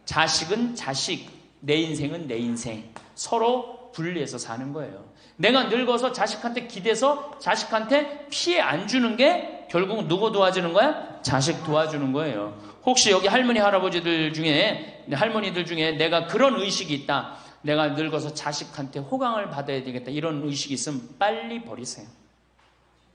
자식은 자식, 내 인생은 내 인생. 서로 분리해서 사는 거예요. 내가 늙어서 자식한테 기대서 자식한테 피해 안 주는 게 결국 누구 도와주는 거야? 자식 도와주는 거예요. 혹시 여기 할머니, 할아버지들 중에, 할머니들 중에 내가 그런 의식이 있다. 내가 늙어서 자식한테 호강을 받아야 되겠다. 이런 의식이 있으면 빨리 버리세요.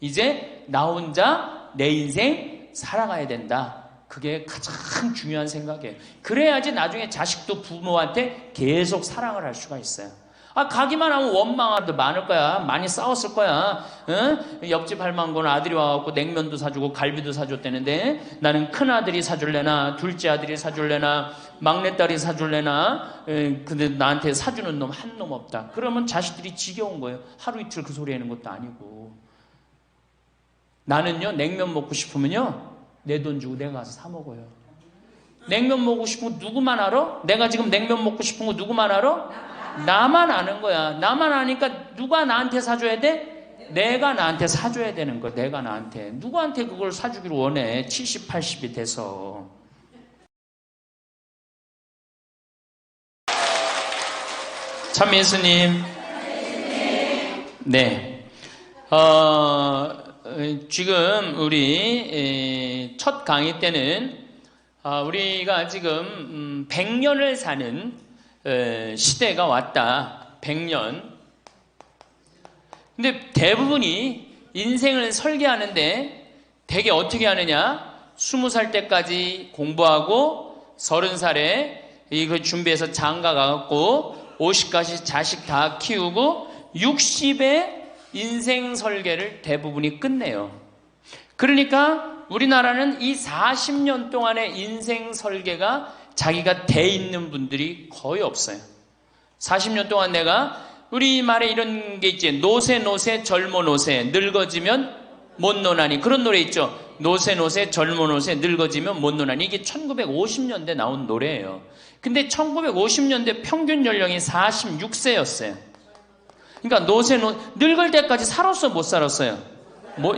이제 나 혼자 내 인생 살아가야 된다. 그게 가장 중요한 생각이에요. 그래야지 나중에 자식도 부모한테 계속 사랑을 할 수가 있어요. 가기만 하면 원망하들 많을 거야. 많이 싸웠을 거야. 응? 옆집 할망구는 아들이 와갖고 냉면도 사주고 갈비도 사줬다는데 나는 큰아들이 사줄래나 둘째 아들이 사줄래나 막내딸이 사줄래나 근데 나한테 사주는 놈 한 놈 없다. 그러면 자식들이 지겨운 거예요. 하루 이틀 그 소리 하는 것도 아니고. 나는요, 냉면 먹고 싶으면요, 내 돈 주고 내가 가서 사 먹어요. 냉면 먹고 싶은 거 누구만 알아? 내가 지금 냉면 먹고 싶은 거 누구만 알아? 나만 아는 거야. 나만 아니까 누가 나한테 사줘야 돼? 내가 나한테 사줘야 되는 거야. 내가 나한테. 누구한테 그걸 사주기를 원해. 70, 80이 돼서. 참 예수님. 네. 지금 우리 첫 강의 때는 우리가 지금 100년을 사는 시대가 왔다. 100년. 근데 대부분이 인생을 설계하는데 되게 어떻게 하느냐? 20살 때까지 공부하고 30살에 이거 준비해서 장가 가갖고 50까지 자식 다 키우고 60에 인생 설계를 대부분이 끝내요. 그러니까 우리나라는 이 40년 동안의 인생 설계가 자기가 돼 있는 분들이 거의 없어요. 40년 동안 내가 우리 말에 이런 게 있지. 노세 노세 젊어 노세 늙어지면 못 노나니. 그런 노래 있죠. 노세 노세 젊어 노세 늙어지면 못 노나니. 이게 1950년대 나온 노래예요. 근데 1950년대 평균 연령이 46세였어요. 그러니까 늙을 때까지 살았어 못 살았어요?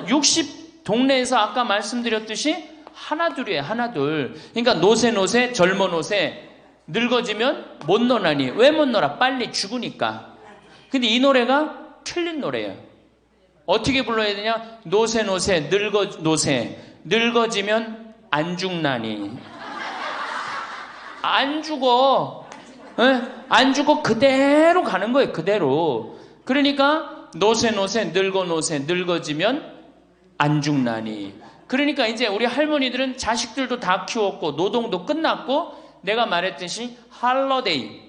60 동네에서 아까 말씀드렸듯이 하나둘이에요. 하나둘. 그러니까 노세 젊어 노세 늙어지면 못 노나니. 왜 못 놀아? 빨리 죽으니까. 근데 이 노래가 틀린 노래예요. 어떻게 불러야 되냐? 노세 늙어지면 안 죽나니. 안 죽어. 에? 안 죽어. 그대로 가는 거예요. 그대로. 그러니까 노세 늙어지면 안 죽나니. 그러니까 이제 우리 할머니들은 자식들도 다 키웠고 노동도 끝났고 내가 말했듯이 할러데이,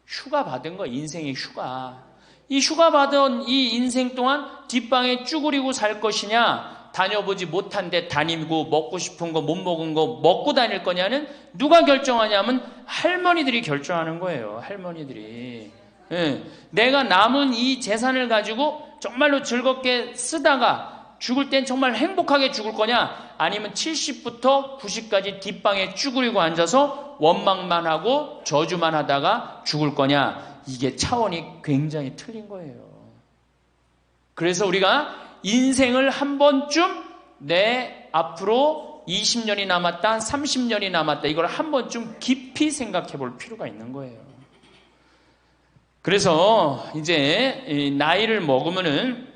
휴가 받은 거. 인생의 휴가. 이 휴가 받은 이 인생 동안 뒷방에 쭈그리고 살 것이냐, 다녀보지 못한 데 다니고 먹고 싶은 거 못 먹은 거 먹고 다닐 거냐는 누가 결정하냐면 할머니들이 결정하는 거예요. 할머니들이. 내가 남은 이 재산을 가지고 정말로 즐겁게 쓰다가 죽을 땐 정말 행복하게 죽을 거냐, 아니면 70부터 90까지 뒷방에 쭈그리고 앉아서 원망만 하고 저주만 하다가 죽을 거냐. 이게 차원이 굉장히 틀린 거예요. 그래서 우리가 인생을 한 번쯤 내 앞으로 20년이 남았다, 30년이 남았다, 이걸 한 번쯤 깊이 생각해 볼 필요가 있는 거예요. 그래서 이제 나이를 먹으면은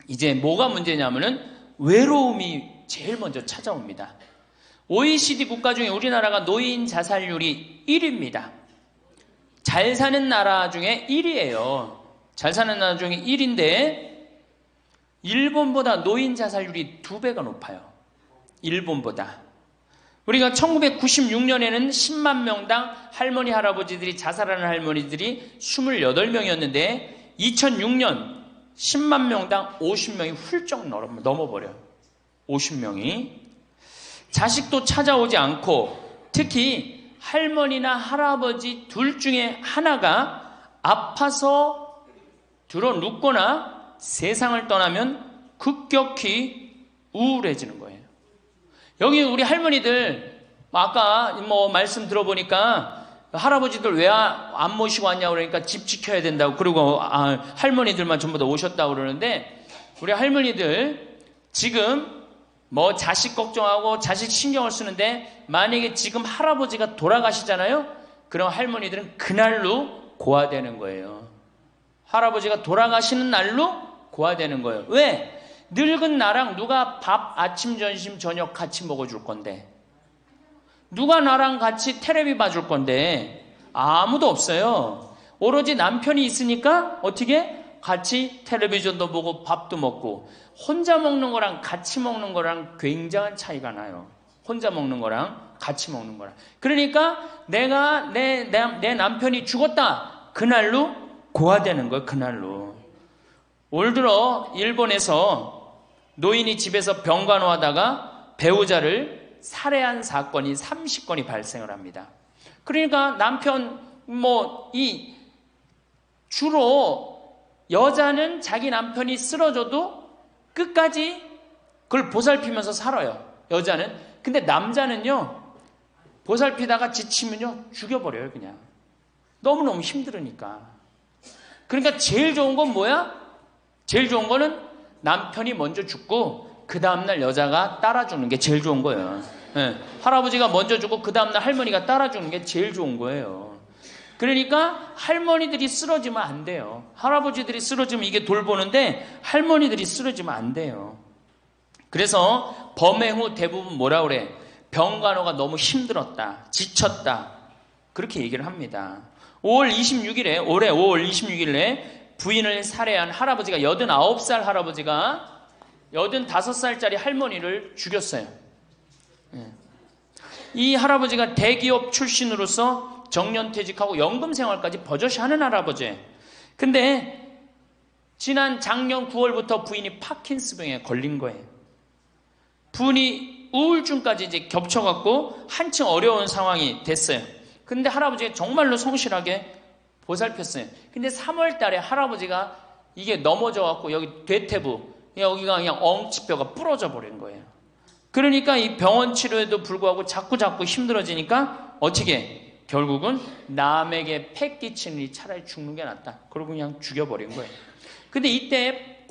이제 뭐가 문제냐면은 외로움이 제일 먼저 찾아옵니다. OECD 국가 중에 우리나라가 노인 자살률이 1위입니다. 잘 사는 나라 중에 1위예요. 잘 사는 나라 중에 1위인데 일본보다 노인 자살률이 2배가 높아요. 일본보다. 우리가 1996년에는 10만 명당 할머니, 할아버지들이 자살하는 할머니들이 28명이었는데 2006년 10만 명당 50명이 훌쩍 넘어버려요. 50명이. 자식도 찾아오지 않고 특히 할머니나 할아버지 둘 중에 하나가 아파서 들어눕거나 세상을 떠나면 급격히 우울해지는 거예요. 여기 우리 할머니들 아까 말씀 들어보니까 할아버지들 왜 안 모시고 왔냐고 그러니까 집 지켜야 된다고, 그리고 할머니들만 전부 다 오셨다고 그러는데, 우리 할머니들 지금 자식 걱정하고 자식 신경을 쓰는데 만약에 지금 할아버지가 돌아가시잖아요. 그럼 할머니들은 그날로 고아되는 거예요. 할아버지가 돌아가시는 날로 고아되는 거예요. 왜? 늙은 나랑 누가 밥 아침 점심 저녁 같이 먹어줄 건데, 누가 나랑 같이 텔레비 봐줄 건데, 아무도 없어요. 오로지 남편이 있으니까 어떻게 같이 텔레비전도 보고 밥도 먹고. 혼자 먹는 거랑 같이 먹는 거랑 굉장한 차이가 나요. 혼자 먹는 거랑 같이 먹는 거랑. 그러니까 내가 내 남편이 죽었다, 그날로 고아되는 거예요. 그날로. 올 들어 일본에서 노인이 집에서 병간호하다가 배우자를 살해한 사건이 30건이 발생을 합니다. 그러니까 남편 주로 여자는 자기 남편이 쓰러져도 끝까지 그걸 보살피면서 살아요. 여자는. 근데 남자는요, 보살피다가 지치면요 죽여버려요. 그냥 너무너무 힘들으니까. 그러니까 제일 좋은 건 뭐야? 제일 좋은 거는 남편이 먼저 죽고 그 다음날 여자가 따라 죽는 게 제일 좋은 거예요. 네. 할아버지가 먼저 죽고 그 다음날 할머니가 따라 죽는 게 제일 좋은 거예요. 그러니까 할머니들이 쓰러지면 안 돼요. 할아버지들이 쓰러지면 이게 돌보는데 할머니들이 쓰러지면 안 돼요. 그래서 범행 후 대부분 뭐라 그래? 병간호가 너무 힘들었다, 지쳤다, 그렇게 얘기를 합니다. 올해 5월 26일에 부인을 살해한 할아버지가, 89살 할아버지가 85살짜리 할머니를 죽였어요. 이 할아버지가 대기업 출신으로서 정년퇴직하고 연금생활까지 버젓이 하는 할아버지예요. 근데 지난 작년 9월부터 부인이 파킨스병에 걸린 거예요. 부인이 우울증까지 이제 겹쳐갖고 한층 어려운 상황이 됐어요. 근데 할아버지가 정말로 성실하게 보살폈어요. 근데 3월 달에 할아버지가 이게 넘어져갖고 여기 대퇴부, 여기가 그냥 엉치뼈가 부러져 버린 거예요. 그러니까 이 병원 치료에도 불구하고 자꾸 힘들어지니까 어떻게? 결국은 남에게 패 끼치니 차라리 죽는 게 낫다. 그러고 그냥 죽여버린 거예요. 근데 이때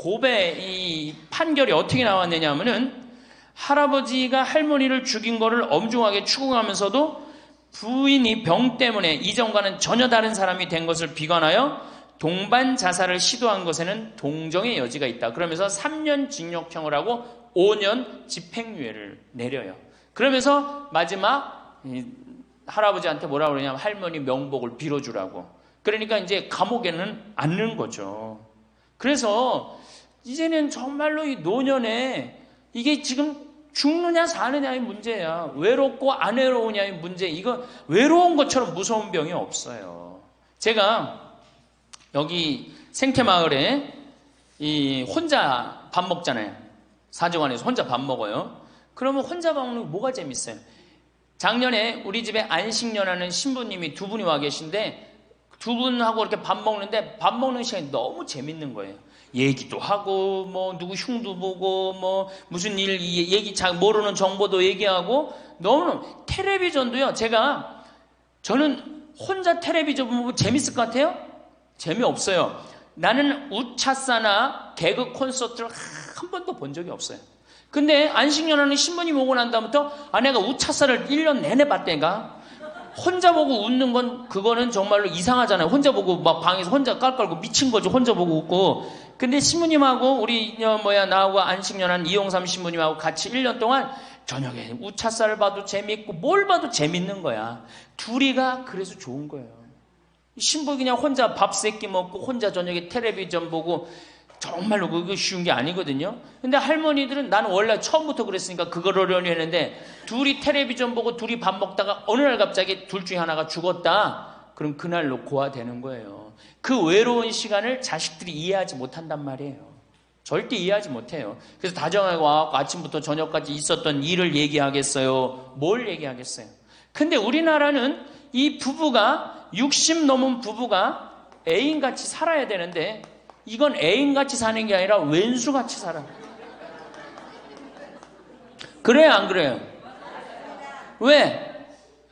이 판결이 어떻게 나왔느냐 하면은, 할아버지가 할머니를 죽인 거를 엄중하게 추궁하면서도 부인이 병 때문에 이전과는 전혀 다른 사람이 된 것을 비관하여 동반 자살을 시도한 것에는 동정의 여지가 있다. 그러면서 3년 징역형을 하고 5년 집행유예를 내려요. 그러면서 마지막 할아버지한테 뭐라고 그러냐면 할머니 명복을 빌어주라고. 그러니까 이제 감옥에는 안 넣은 거죠. 그래서 이제는 정말로 이 노년에 이게 지금 죽느냐 사느냐의 문제야. 외롭고 안 외로우냐의 문제. 이거 외로운 것처럼 무서운 병이 없어요. 제가 여기 생태마을에 혼자 밥 먹잖아요. 사정원에서 혼자 밥 먹어요. 그러면 혼자 밥 먹는 게 뭐가 재밌어요? 작년에 우리 집에 안식년하는 신부님이 2분이 와 계신데, 2분하고 이렇게 밥 먹는데 밥 먹는 시간이 너무 재밌는 거예요. 얘기도 하고 누구 흉도 보고 무슨 일 얘기 잘 모르는 정보도 얘기하고, 너무 텔레비전도요. 저는 혼자 텔레비전 보면 재밌을 것 같아요? 재미없어요. 나는 우차사나 개그 콘서트를 한 번도 본 적이 없어요. 근데 안식년하는 신부님 오고 난 다음부터 내가 우차사를 1년 내내 봤다니까. 혼자 보고 웃는 건 그거는 정말로 이상하잖아요. 혼자 보고 막 방에서 혼자 깔깔고 미친 거죠. 혼자 보고 웃고. 근데 신부님하고 나하고 안식년한 이용삼 신부님하고 같이 1년 동안 저녁에 우차사를 봐도 재밌고 뭘 봐도 재밌는 거야. 둘이가 그래서 좋은 거예요. 신부 그냥 혼자 밥 세끼 먹고 혼자 저녁에 텔레비전 보고, 정말로 그거 쉬운 게 아니거든요. 근데 할머니들은, 나는 원래 처음부터 그랬으니까 그걸 어려니 했는데, 둘이 텔레비전 보고 둘이 밥 먹다가 어느 날 갑자기 둘 중에 하나가 죽었다. 그럼 그날로 고아되는 거예요. 그 외로운 시간을 자식들이 이해하지 못한단 말이에요. 절대 이해하지 못해요. 그래서 다정하게 와서 아침부터 저녁까지 있었던 일을 얘기하겠어요? 뭘 얘기하겠어요? 근데 우리나라는 이 부부가 60 넘은 부부가 애인같이 살아야 되는데, 이건 애인같이 사는 게 아니라 왼수같이 살아. 그래요, 안 그래요? 왜?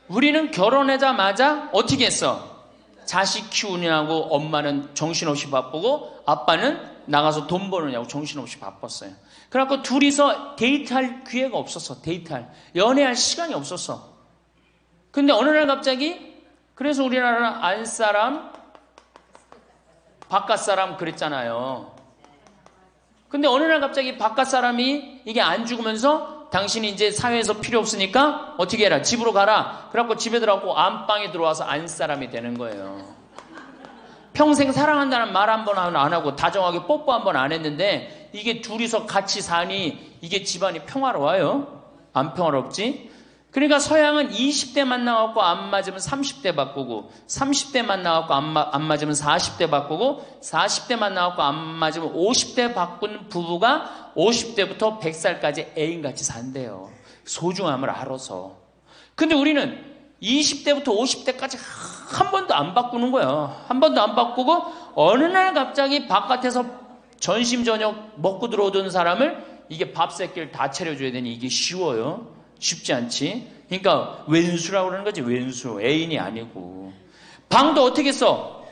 우리는 결혼하자마자 어떻게 했어? 자식 키우느냐고 엄마는 정신없이 바쁘고 아빠는 나가서 돈 버느냐고 정신없이 바빴어요. 그래갖고 둘이서 데이트할 기회가 없었어. 연애할 시간이 없었어. 근데 어느 날 갑자기 그래서 우리나라는 안사람, 바깥사람 그랬잖아요. 근데 어느 날 갑자기 바깥사람이 이게 안 죽으면서 당신이 이제 사회에서 필요 없으니까 어떻게 해라, 집으로 가라. 그래갖고 집에 들어가고 안방에 들어와서 안사람이 되는 거예요. 평생 사랑한다는 말 한 번 안 하고 다정하게 뽀뽀 한 번 안 했는데 이게 둘이서 같이 사니 이게 집안이 평화로워요? 안 평화롭지? 그러니까 서양은 20대 만나갖고 안 맞으면 30대 바꾸고 30대 만나갖고 안 맞으면 40대 바꾸고 40대 만나갖고 안 맞으면 50대 바꾼 부부가 50대부터 100살까지 애인같이 산대요. 소중함을 알아서. 근데 우리는 20대부터 50대까지 한 번도 안 바꾸는 거야. 한 번도 안 바꾸고 어느 날 갑자기 바깥에서 전심 저녁 먹고 들어오던 사람을 이게 밥 새끼를 다 차려줘야 되니 이게 쉬워요? 쉽지 않지. 그러니까 왼수라고 그러는 거지. 왼수. 애인이 아니고. 방도 어떻게 써?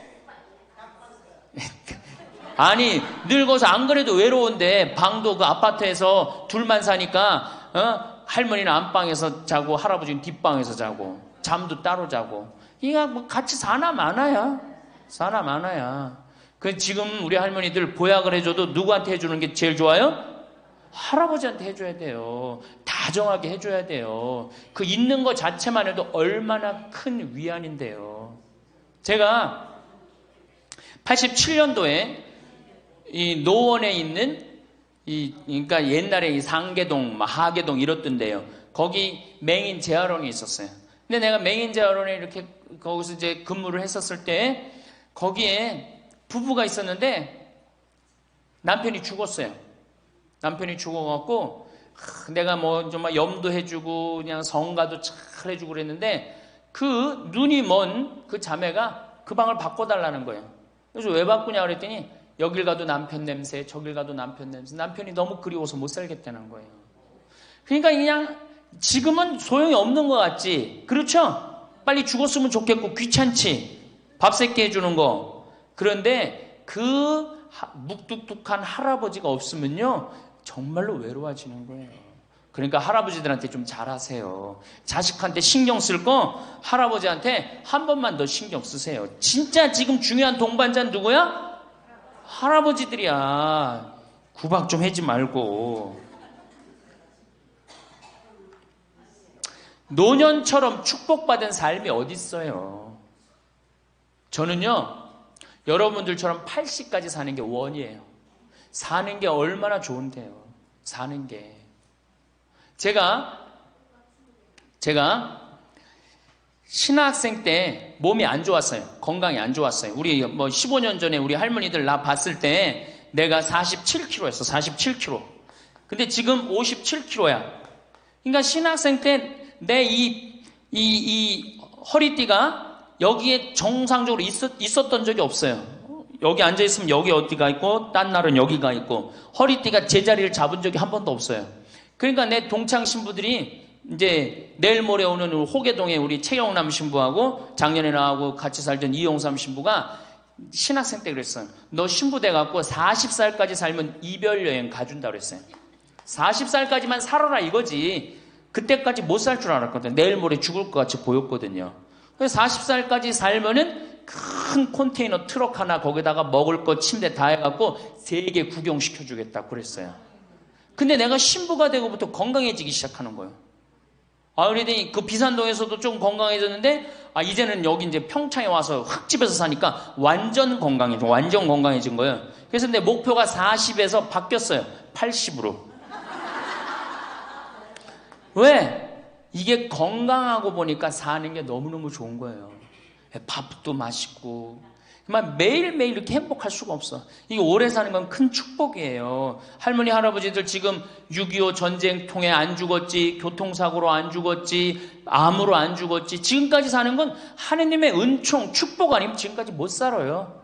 아니 늙어서 안 그래도 외로운데 방도 그 아파트에서 둘만 사니까 할머니는 안방에서 자고 할아버지는 뒷방에서 자고 잠도 따로 자고. 이거 뭐 같이 사나 마나야. 사나 마나야. 그 지금 우리 할머니들 보약을 해줘도 누구한테 해주는 게 제일 좋아요? 할아버지한테 해줘야 돼요. 다정하게 해줘야 돼요. 그 있는 것 자체만 해도 얼마나 큰 위안인데요. 제가 87년도에 이 노원에 있는 그러니까 옛날에 이 상계동, 하계동 이렇던데요. 거기 맹인 재활원이 있었어요. 근데 내가 맹인 재활원에 이렇게 거기서 이제 근무를 했었을 때 거기에 부부가 있었는데 남편이 죽었어요. 남편이 죽어갖고 내가 뭐 좀 염도해주고 그냥 성가도 잘 해주고 그랬는데 그 눈이 먼 그 자매가 그 방을 바꿔달라는 거예요. 그래서 왜 바꾸냐 그랬더니 여길 가도 남편 냄새, 저길 가도 남편 냄새. 남편이 너무 그리워서 못 살겠다는 거예요. 그러니까 그냥 지금은 소용이 없는 것 같지. 그렇죠? 빨리 죽었으면 좋겠고 귀찮지. 밥 새끼 해주는 거. 그런데 그 묵뚝뚝한 할아버지가 없으면요 정말로 외로워지는 거예요. 그러니까 할아버지들한테 좀 잘하세요. 자식한테 신경 쓸 거 할아버지한테 한 번만 더 신경 쓰세요. 진짜 지금 중요한 동반자는 누구야? 할아버지들이야. 구박 좀 하지 말고. 노년처럼 축복받은 삶이 어디 있어요? 저는요 여러분들처럼 80까지 사는 게 원이에요. 사는 게 얼마나 좋은데요. 사는 게. 제가 신학생 때 몸이 안 좋았어요. 건강이 안 좋았어요. 우리 뭐 15년 전에 우리 할머니들 나 봤을 때 내가 47kg였어. 47kg. 근데 지금 57kg야. 그러니까 신학생 때 내 이 허리띠가 여기에 정상적으로 있었던 적이 없어요. 여기 앉아있으면 여기 어디가 있고 딴 날은 여기가 있고 허리띠가 제자리를 잡은 적이 한 번도 없어요. 그러니까 내 동창 신부들이 이제 내일 모레 오는 호계동에 우리 최영남 신부하고 작년에 나하고 같이 살던 이용삼 신부가 신학생 때 그랬어요. 너 신부 돼갖고 40살까지 살면 이별여행 가준다 그랬어요. 40살까지만 살아라 이거지. 그때까지 못 살 줄 알았거든. 내일 모레 죽을 것 같이 보였거든요. 그래서 40살까지 살면은 큰 컨테이너 트럭 하나 거기다가 먹을 거 침대 다 해갖고 세계 구경시켜주겠다 그랬어요. 근데 내가 신부가 되고부터 건강해지기 시작하는 거예요. 그러더니 그 비산동에서도 좀 건강해졌는데 이제는 여기 이제 평창에 와서 흙집에서 사니까 완전 건강해진 거예요. 그래서 내 목표가 40에서 바뀌었어요. 80으로. 왜? 이게 건강하고 보니까 사는 게 너무너무 좋은 거예요. 밥도 맛있고 정말 매일매일 이렇게 행복할 수가 없어. 이게 오래 사는 건 큰 축복이에요. 할머니 할아버지들 지금 6.25 전쟁 통해 안 죽었지, 교통사고로 안 죽었지, 암으로 안 죽었지, 지금까지 사는 건 하느님의 은총 축복 아니면 지금까지 못 살아요.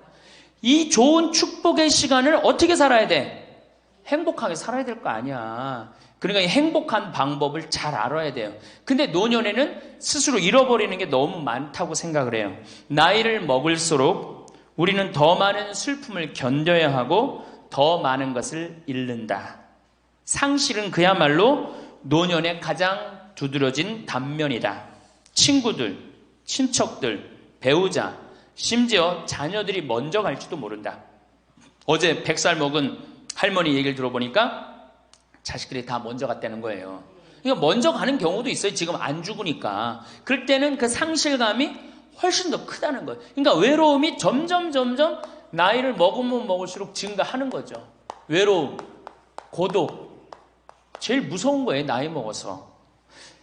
이 좋은 축복의 시간을 어떻게 살아야 돼? 행복하게 살아야 될 거 아니야. 그러니까 이 행복한 방법을 잘 알아야 돼요. 근데 노년에는 스스로 잃어버리는 게 너무 많다고 생각을 해요. 나이를 먹을수록 우리는 더 많은 슬픔을 견뎌야 하고 더 많은 것을 잃는다. 상실은 그야말로 노년의 가장 두드러진 단면이다. 친구들, 친척들, 배우자, 심지어 자녀들이 먼저 갈지도 모른다. 어제 100살 먹은 할머니 얘기를 들어보니까 자식들이 다 먼저 갔다는 거예요. 그러니까 먼저 가는 경우도 있어요. 지금 안 죽으니까. 그럴 때는 그 상실감이 훨씬 더 크다는 거예요. 그러니까 외로움이 점점 나이를 먹으면 먹을수록 증가하는 거죠. 외로움, 고독. 제일 무서운 거예요. 나이 먹어서.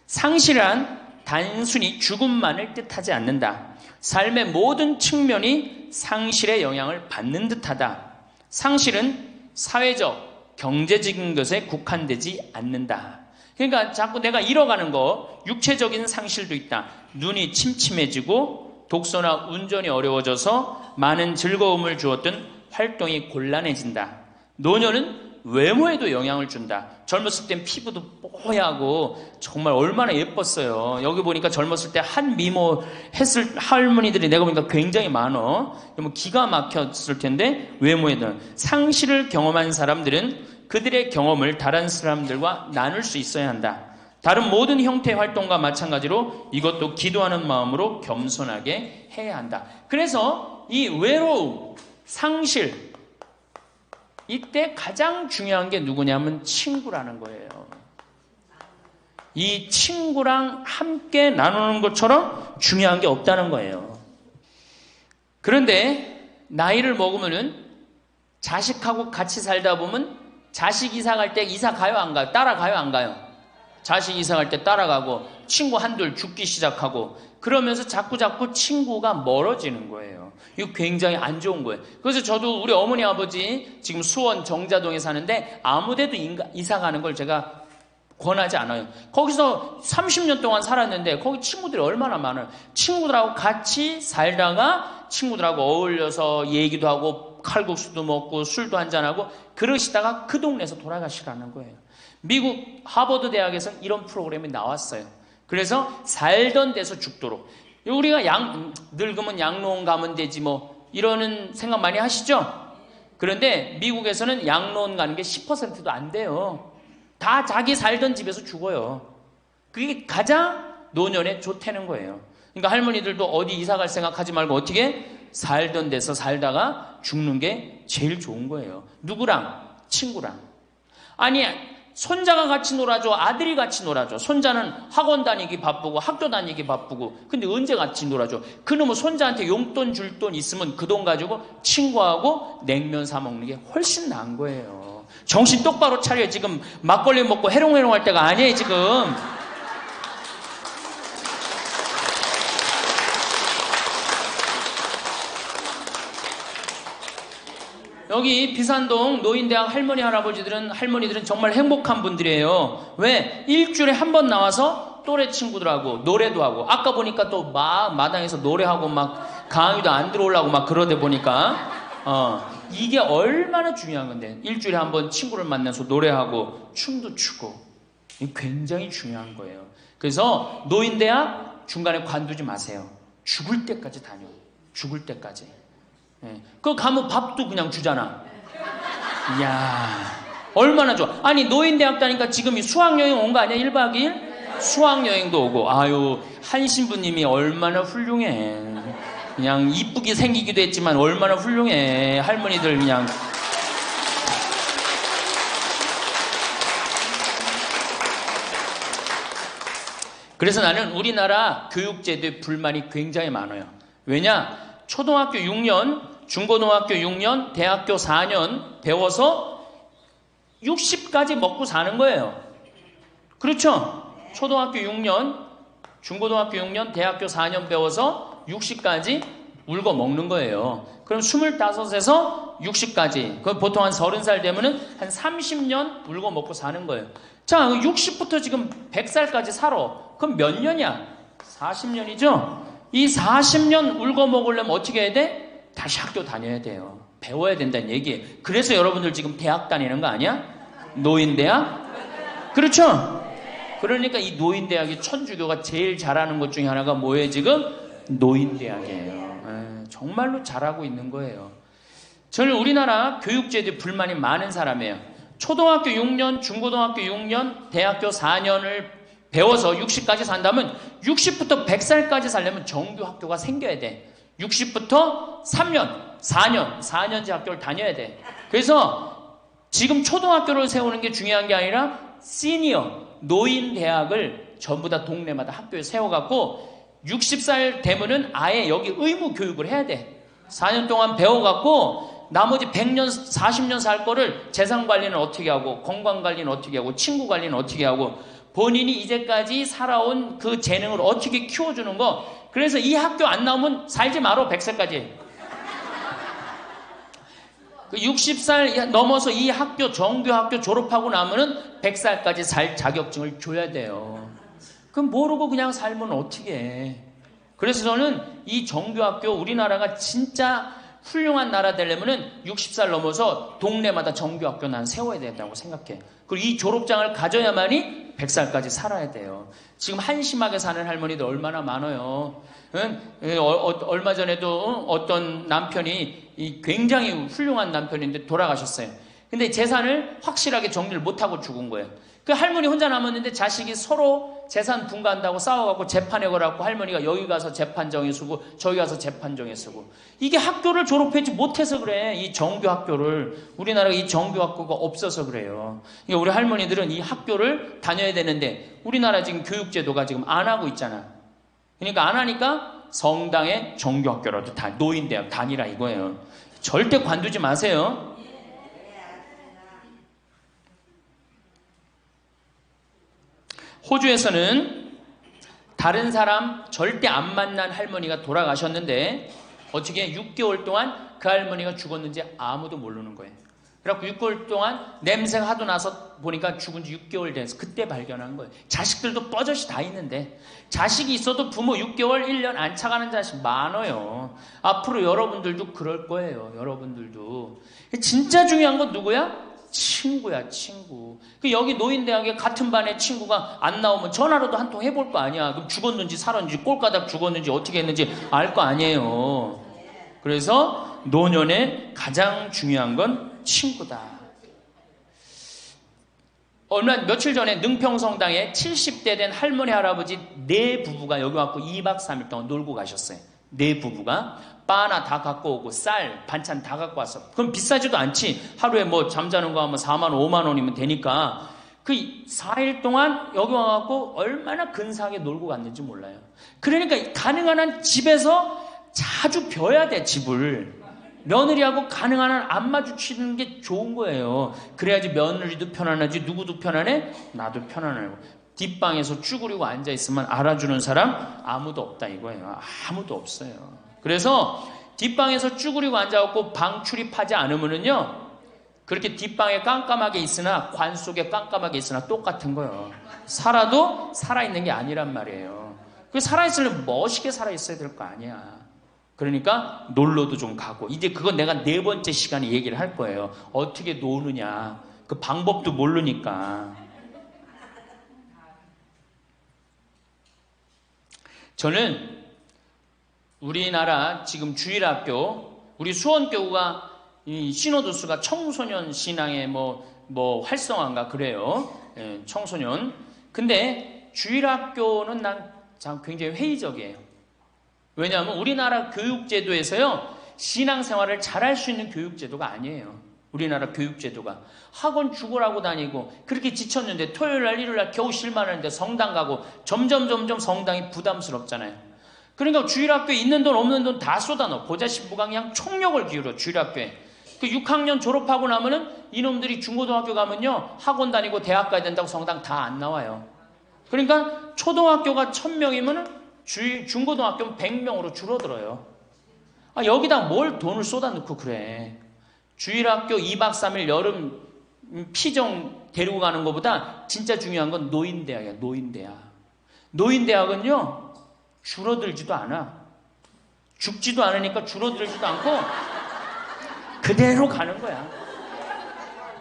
상실은 단순히 죽음만을 뜻하지 않는다. 삶의 모든 측면이 상실의 영향을 받는 듯하다. 상실은 사회적, 경제적인 것에 국한되지 않는다. 그러니까 자꾸 내가 잃어가는 거, 육체적인 상실도 있다. 눈이 침침해지고 독서나 운전이 어려워져서 많은 즐거움을 주었던 활동이 곤란해진다. 노년은 외모에도 영향을 준다. 젊었을 땐 피부도 뽀얗고 정말 얼마나 예뻤어요. 여기 보니까 젊었을 때 한 미모 했을 할머니들이 내가 보니까 굉장히 많어. 뭐 기가 막혔을 텐데 외모에도. 상실을 경험한 사람들은 그들의 경험을 다른 사람들과 나눌 수 있어야 한다. 다른 모든 형태의 활동과 마찬가지로 이것도 기도하는 마음으로 겸손하게 해야 한다. 그래서 이 외로움, 상실, 이때 가장 중요한 게 누구냐면 친구라는 거예요. 이 친구랑 함께 나누는 것처럼 중요한 게 없다는 거예요. 그런데 나이를 먹으면은 자식하고 같이 살다 보면 자식 이사 갈 때 이사 가요 안 가요? 따라가요 안 가요? 자식 이사 갈 때 따라가고 친구 한둘 죽기 시작하고 그러면서 자꾸 친구가 멀어지는 거예요. 이거 굉장히 안 좋은 거예요. 그래서 저도 우리 어머니 아버지 지금 수원 정자동에 사는데 아무데도 이사 가는 걸 제가 권하지 않아요. 거기서 30년 동안 살았는데 거기 친구들이 얼마나 많아요. 친구들하고 같이 살다가 친구들하고 어울려서 얘기도 하고 칼국수도 먹고 술도 한잔하고 그러시다가 그 동네에서 돌아가시라는 거예요. 미국 하버드 대학에서 이런 프로그램이 나왔어요. 그래서 살던 데서 죽도록. 우리가 늙으면 양로원 가면 되지 뭐 이러는 생각 많이 하시죠? 그런데 미국에서는 양로원 가는 게 10%도 안 돼요. 다 자기 살던 집에서 죽어요. 그게 가장 노년에 좋다는 거예요. 그러니까 할머니들도 어디 이사 갈 생각하지 말고 어떻게 살던 데서 살다가 죽는 게 제일 좋은 거예요. 누구랑? 친구랑. 아니 손자가 같이 놀아줘, 아들이 같이 놀아줘. 손자는 학원 다니기 바쁘고 학교 다니기 바쁘고 근데 언제 같이 놀아줘? 그놈의 손자한테 용돈 줄 돈 있으면 그 돈 가지고 친구하고 냉면 사 먹는 게 훨씬 나은 거예요. 정신 똑바로 차려. 지금 막걸리 먹고 해롱해롱 할 때가 아니에요 지금. 여기 비산동 노인대학 할머니들은 정말 행복한 분들이에요. 왜? 일주일에 한 번 나와서 또래 친구들하고 노래도 하고 아까 보니까 또 막 마당에서 노래하고 막 강의도 안 들어오려고 막 그러다 보니까 이게 얼마나 중요한 건데 일주일에 한 번 친구를 만나서 노래하고 춤도 추고 이게 굉장히 중요한 거예요. 그래서 노인대학 중간에 관두지 마세요. 죽을 때까지 다녀. 죽을 때까지. 그거 가면 밥도 그냥 주잖아. 이야 얼마나 좋아. 아니 노인대학 다니까 지금 수학여행 온 거 아니야? 1박 2일? 수학여행도 오고. 아유 한 신부님이 얼마나 훌륭해. 그냥 이쁘게 생기기도 했지만 얼마나 훌륭해. 할머니들 그냥. 그래서 나는 우리나라 교육제도에 불만이 굉장히 많아요. 왜냐? 초등학교 6년, 중고등학교 6년, 대학교 4년 배워서 60까지 먹고 사는 거예요. 그렇죠? 초등학교 6년, 중고등학교 6년, 대학교 4년 배워서 60까지 울고 먹는 거예요. 그럼 25에서 60까지. 그럼 보통 한 30살 되면은 한 30년 울고 먹고 사는 거예요. 자, 60부터 지금 100살까지 살아. 그럼 몇 년이야? 40년이죠? 이 40년 울고 먹으려면 어떻게 해야 돼? 다시 학교 다녀야 돼요. 배워야 된다는 얘기예요. 그래서 여러분들 지금 대학 다니는 거 아니야? 노인대학? 그렇죠? 그러니까 이 노인대학이 천주교가 제일 잘하는 것 중에 하나가 뭐예요 지금? 노인대학이에요. 정말로 잘하고 있는 거예요. 저는 우리나라 교육제도에 불만이 많은 사람이에요. 초등학교 6년, 중고등학교 6년, 대학교 4년을 배워서 60까지 산다면 60부터 100살까지 살려면 정규 학교가 생겨야 돼. 60부터 3년, 4년제 학교를 다녀야 돼. 그래서 지금 초등학교를 세우는 게 중요한 게 아니라 시니어, 노인 대학을 전부 다 동네마다 학교에 세워갖고 60살 되면은 아예 여기 의무 교육을 해야 돼. 4년 동안 배워갖고 나머지 100년, 40년 살 거를 재산 관리는 어떻게 하고, 건강 관리는 어떻게 하고, 친구 관리는 어떻게 하고, 본인이 이제까지 살아온 그 재능을 어떻게 키워주는 거. 그래서 이 학교 안 나오면 살지 말어, 100살까지. 60살 넘어서 이 학교, 정규 학교 졸업하고 나면은 100살까지 살 자격증을 줘야 돼요. 그럼 모르고 그냥 살면 어떻게 해. 그래서 저는 이 정규 학교, 우리나라가 진짜 훌륭한 나라 되려면은 60살 넘어서 동네마다 정규 학교 난 세워야 된다고 생각해. 그리고 이 졸업장을 가져야만이 100살까지 살아야 돼요. 지금 한심하게 사는 할머니들 얼마나 많아요. 얼마 전에도 어떤 남편이 굉장히 훌륭한 남편인데 돌아가셨어요. 근데 재산을 확실하게 정리를 못하고 죽은 거예요. 그 할머니 혼자 남았는데 자식이 서로 재산 분가한다고 싸워갖고 재판에 걸어갖고 할머니가 여기 가서 재판정에 서고 저기 가서 재판정에 서고. 이게 학교를 졸업하지 못해서 그래. 이 정규 학교를. 우리나라가 이 정규 학교가 없어서 그래요. 그러니까 우리 할머니들은 이 학교를 다녀야 되는데 우리나라 지금 교육제도가 지금 안 하고 있잖아. 그러니까 안 하니까 성당의 정규 학교라도 다 노인대학 다니라 이거예요. 절대 관두지 마세요. 호주에서는 다른 사람 절대 안 만난 할머니가 돌아가셨는데 어떻게 6개월 동안 그 할머니가 죽었는지 아무도 모르는 거예요. 그래갖고 6개월 동안 냄새가 하도 나서 보니까 죽은 지 6개월 돼서 그때 발견한 거예요. 자식들도 뻐젓이 다 있는데 자식이 있어도 부모 6개월, 1년 안 차가는 자식 많아요. 앞으로 여러분들도 그럴 거예요. 여러분들도. 진짜 중요한 건 누구야? 친구야, 친구. 여기 노인대학에 같은 반에 친구가 안 나오면 전화로도 한 통 해볼 거 아니야. 그럼 죽었는지 살았는지 꼴가닥 죽었는지 어떻게 했는지 알 거 아니에요. 그래서 노년에 가장 중요한 건 친구다. 며칠 전에 능평성당에 70대 된 할머니 할아버지 네 부부가 여기 와서 2박 3일 동안 놀고 가셨어요. 네 부부가 바나 다 갖고 오고 쌀, 반찬 다 갖고 왔어. 그럼 비싸지도 않지. 하루에 뭐 잠자는 거 하면 4만 원, 5만 원이면 되니까 그 4일 동안 여기 와갖고 얼마나 근사하게 놀고 갔는지 몰라요. 그러니까 가능한 한 집에서 자주 벼야 돼, 집을. 며느리하고 가능한 한 안 마주치는 게 좋은 거예요. 그래야지 며느리도 편안하지, 누구도 편안해? 나도 편안하고. 뒷방에서 쭈그리고 앉아있으면 알아주는 사람 아무도 없다 이거예요. 아무도 없어요. 그래서 뒷방에서 쭈그리고 앉아갖고 방 출입하지 않으면은요, 그렇게 뒷방에 깜깜하게 있으나 관 속에 깜깜하게 있으나 똑같은 거예요. 살아도 살아있는 게 아니란 말이에요. 그 살아있으려면 멋있게 살아있어야 될 거 아니야. 그러니까 놀러도 좀 가고. 이제 그건 내가 4번째 시간에 얘기를 할 거예요. 어떻게 노느냐. 그 방법도 모르니까. 저는 우리나라 지금 주일학교, 우리 수원교구가 이 신호도수가 청소년 신앙의 뭐 활성화인가 그래요. 예, 청소년. 근데 주일학교는 난 참 굉장히 회의적이에요. 왜냐하면 우리나라 교육제도에서요, 신앙생활을 잘할 수 있는 교육제도가 아니에요. 우리나라 교육제도가. 학원 죽으라고 다니고 그렇게 지쳤는데 토요일날 일요일날 겨우 실만하는데 성당 가고 점점 성당이 부담스럽잖아요. 그러니까 주일학교에 있는 돈 없는 돈 다 쏟아넣어. 보자신부강양 총력을 기울여 주일학교에. 그 6학년 졸업하고 나면은 이놈들이 중고등학교 가면요, 학원 다니고 대학 가야 된다고 성당 다 안 나와요. 그러니까 초등학교가 1000명이면은 중고등학교는 100명으로 줄어들어요. 여기다 뭘 돈을 쏟아넣고 그래. 주일학교 2박 3일 여름 피정 데리고 가는 것보다 진짜 중요한 건 노인대학이야. 노인대학. 노인대학은요, 줄어들지도 않아. 죽지도 않으니까 줄어들지도 않고 그대로 가는 거야.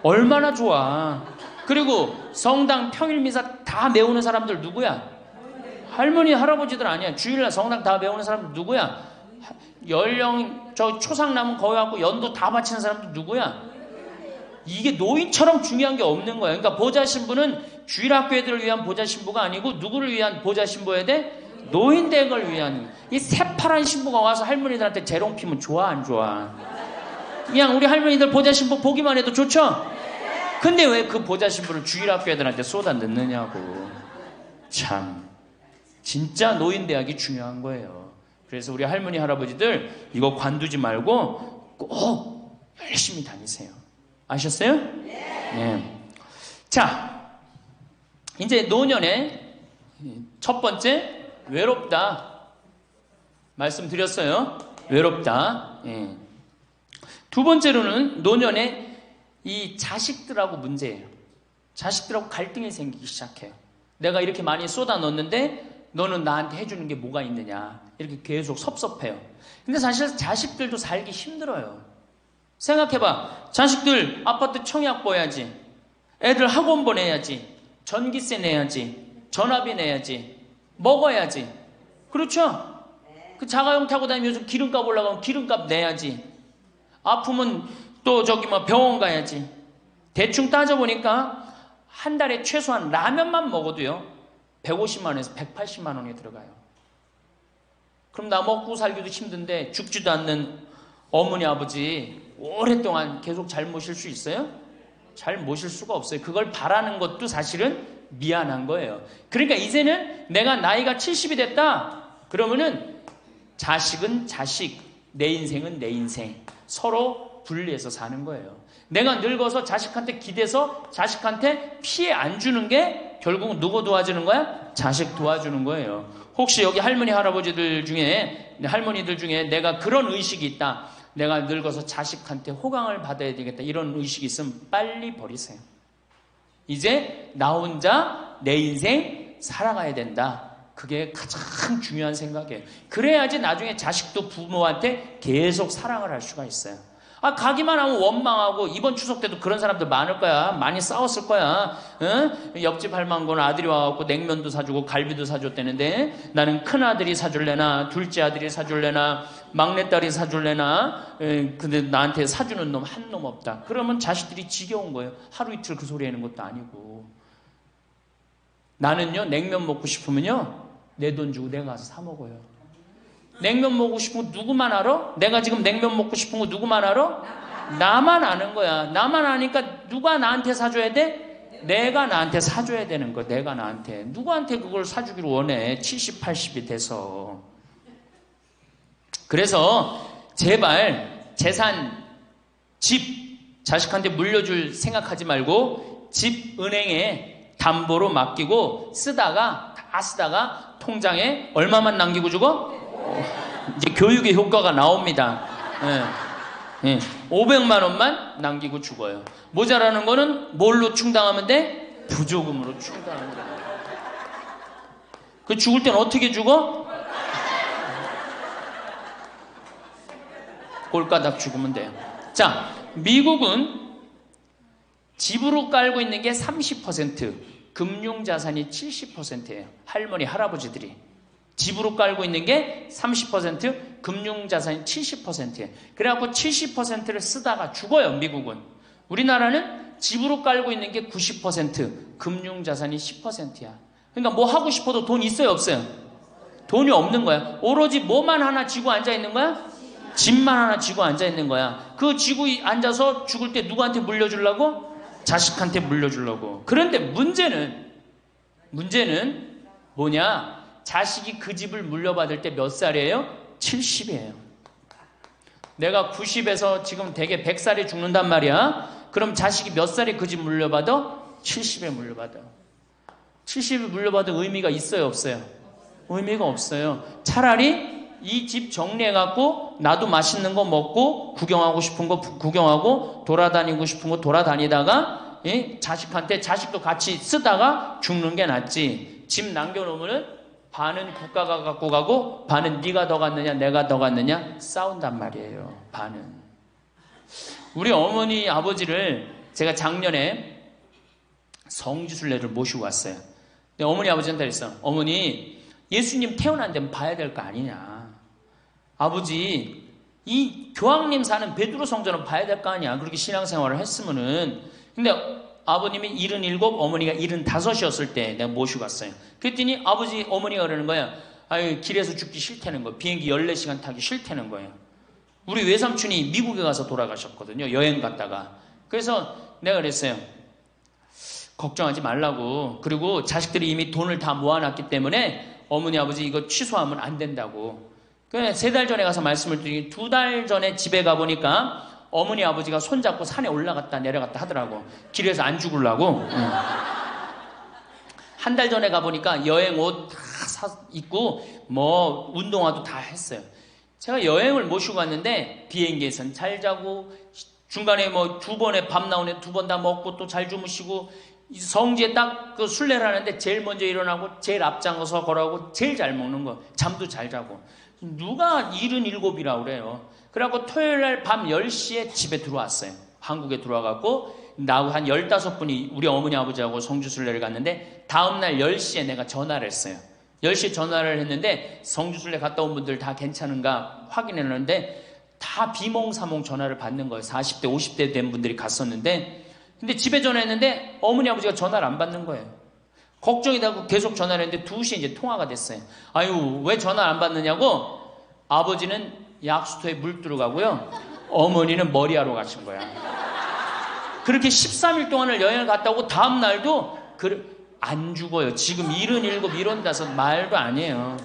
얼마나 좋아. 그리고 성당 평일미사 다 메우는 사람들 누구야? 할머니 할아버지들 아니야. 주일날 성당 다 메우는 사람들 누구야? 연령 초상 남은 거기 갖고 연도 다 바치는 사람들 누구야? 이게 노인처럼 중요한 게 없는 거야. 그러니까 보좌신부는 주일학교 애들을 위한 보좌 신부가 아니고 누구를 위한 보좌 신부여야 돼? 노인댁을 위한. 이 새파란 신부가 와서 할머니들한테 재롱 피면 좋아 안 좋아? 그냥 우리 할머니들 보좌 신부 보기만 해도 좋죠? 근데 왜 그 보좌 신부를 주일학교 애들한테 쏟아 넣느냐고. 참 진짜 노인대학이 중요한 거예요. 그래서 우리 할머니 할아버지들 이거 관두지 말고 꼭 열심히 다니세요. 아셨어요? 네. 자, 이제 노년의 첫 번째 외롭다 말씀드렸어요. 외롭다. 예. 두 번째로는 노년에 이 자식들하고 문제예요. 자식들하고 갈등이 생기기 시작해요. 내가 이렇게 많이 쏟아 넣었는데 너는 나한테 해주는 게 뭐가 있느냐, 이렇게 계속 섭섭해요. 근데 사실 자식들도 살기 힘들어요. 생각해봐. 자식들 아파트 청약 보야지, 애들 학원 보내야지, 전기세 내야지, 전화비 내야지, 먹어야지. 그렇죠? 그 자가용 타고 다니면 요즘 기름값 올라가면 기름값 내야지. 아프면 또 병원 가야지. 대충 따져보니까 한 달에 최소한 라면만 먹어도요 150만 원에서 180만 원이 들어가요. 그럼 나 먹고 살기도 힘든데 죽지도 않는 어머니 아버지 오랫동안 계속 잘 모실 수 있어요? 잘 모실 수가 없어요. 그걸 바라는 것도 사실은 미안한 거예요. 그러니까 이제는 내가 나이가 70이 됐다 그러면은 자식은 자식, 내 인생은 내 인생, 서로 분리해서 사는 거예요. 내가 늙어서 자식한테 기대서 자식한테 피해 안 주는 게 결국 누구 도와주는 거야? 자식 도와주는 거예요. 혹시 여기 할머니 할아버지들 중에, 할머니들 중에 내가 그런 의식이 있다, 내가 늙어서 자식한테 호강을 받아야 되겠다, 이런 의식이 있으면 빨리 버리세요. 이제 나 혼자 내 인생 살아가야 된다. 그게 가장 중요한 생각이에요. 그래야지 나중에 자식도 부모한테 계속 사랑을 할 수가 있어요. 가기만 하면 원망하고, 이번 추석 때도 그런 사람들 많을 거야. 많이 싸웠을 거야. 응? 옆집 할망구는 아들이 와갖고 냉면도 사주고 갈비도 사줬다는데 나는 큰아들이 사줄래나 둘째 아들이 사줄래나 막내딸이 사줄래나, 근데 나한테 사주는 놈 한 놈 없다. 그러면 자식들이 지겨운 거예요. 하루 이틀 그 소리 하는 것도 아니고. 나는요 냉면 먹고 싶으면요 내 돈 주고 내가 가서 사 먹어요. 냉면 먹고 싶은 거 누구만 알아? 내가 지금 냉면 먹고 싶은 거 누구만 알아? 나만 아는 거야. 나만 아니까 누가 나한테 사줘야 돼? 내가 나한테 사줘야 되는 거야. 내가 나한테. 누구한테 그걸 사주기를 원해. 70, 80이 돼서. 그래서 제발 재산, 집 자식한테 물려줄 생각하지 말고 집 은행에 담보로 맡기고 쓰다가 다 쓰다가 통장에 얼마만 남기고 주고? 이제 교육의 효과가 나옵니다. 500만 원만 남기고 죽어요. 모자라는 거는 뭘로 충당하면 돼? 부조금으로 충당하면 돼. 그 죽을 땐 어떻게 죽어? 꼴가닥 죽으면 돼요. 자, 미국은 집으로 깔고 있는 게 30%, 금융자산이 70%예요. 할머니, 할아버지들이. 집으로 깔고 있는 게 30%, 금융자산이 70%예요. 그래갖고 70%를 쓰다가 죽어요, 미국은. 우리나라는 집으로 깔고 있는 게 90%, 금융자산이 10%야. 그러니까 뭐 하고 싶어도 돈 있어요, 없어요? 돈이 없는 거야. 오로지 뭐만 하나 쥐고 앉아 있는 거야? 집만 하나 쥐고 앉아 있는 거야. 그 쥐고 앉아서 죽을 때 누구한테 물려주려고? 자식한테 물려주려고. 그런데 문제는 뭐냐? 자식이 그 집을 물려받을 때 몇 살이에요? 70이에요. 내가 90에서 지금 대개 100살에 죽는단 말이야. 그럼 자식이 몇 살에 그 집 물려받아? 70에 물려받아. 70에 물려받은 의미가 있어요, 없어요? 의미가 없어요. 차라리 이 집 정리해갖고 나도 맛있는 거 먹고 구경하고 싶은 거 구경하고 돌아다니고 싶은 거 돌아다니다가 자식한테 자식도 같이 쓰다가 죽는 게 낫지. 집 남겨놓으면은 반은 국가가 갖고 가고 반은 네가 더 갔느냐 내가 더 갔느냐 싸운단 말이에요. 반은. 우리 어머니 아버지를 제가 작년에 성지순례를 모시고 왔어요. 근데 어머니 아버지한테 그랬어. 어머니, 예수님 태어난 데는 봐야 될 거 아니냐. 아버지, 이 교황님 사는 베드로 성전은 봐야 될 거 아니야. 그렇게 신앙생활을 했으면은. 근데 아버님이 77, 어머니가 75이었을 때 내가 모시고 갔어요. 그랬더니 아버지, 어머니가 그러는 거야. 아유, 길에서 죽기 싫다는 거예요. 비행기 14시간 타기 싫다는 거예요. 우리 외삼촌이 미국에 가서 돌아가셨거든요. 여행 갔다가. 그래서 내가 그랬어요. 걱정하지 말라고. 그리고 자식들이 이미 돈을 다 모아놨기 때문에 어머니, 아버지 이거 취소하면 안 된다고. 그래, 3달 전에 가서 말씀을 드리니 2달 전에 집에 가보니까 어머니, 아버지가 손잡고 산에 올라갔다 내려갔다 하더라고. 길에서 안 죽으려고. 응. 한 달 전에 가보니까 여행 옷 다 입고 뭐 운동화도 다 했어요. 제가 여행을 모시고 갔는데 비행기에선 잘 자고 중간에 뭐 2번에 밥 나오네 2번 다 먹고 또 잘 주무시고 성지에 딱 그 순례를 하는데 제일 먼저 일어나고 제일 앞장서서 걸어가고 제일 잘 먹는 거. 잠도 잘 자고. 누가 77이라고 그래요. 그래갖고 토요일날 밤 10시에 집에 들어왔어요. 한국에 들어와갖고 나하고 한 15분이 우리 어머니 아버지하고 성주순례를 갔는데 다음날 10시에 내가 전화를 했어요. 10시에 전화를 했는데 성주순례 갔다 온 분들 다 괜찮은가 확인했는데 다 비몽사몽 전화를 받는 거예요. 40대 50대 된 분들이 갔었는데 근데 집에 전화했는데 어머니 아버지가 전화를 안 받는 거예요. 걱정이 되고 계속 전화를 했는데 2시에 이제 통화가 됐어요. 아유, 왜 전화 안 받느냐고. 아버지는 약수터에 물 들어가고요. 어머니는 머리하러 가신 거야. 그렇게 13일 동안을 여행을 갔다 오고 다음 날도 안 죽어요. 지금 77, 75 말도 아니에요.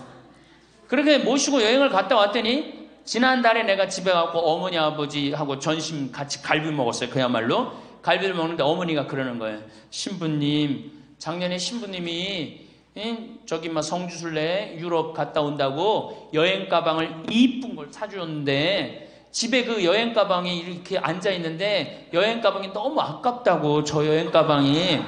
그렇게 모시고 여행을 갔다 왔더니 지난달에 내가 집에 가고 어머니 아버지하고 점심 같이 갈비 먹었어요. 그야말로 갈비를 먹는데 어머니가 그러는 거예요. 신부님, 작년에 신부님이 저기 막 성주순례 유럽 갔다 온다고 여행 가방을 이쁜 걸 사주었는데 집에 그 여행 가방이 이렇게 앉아 있는데 여행 가방이 너무 아깝다고. 저 여행 가방이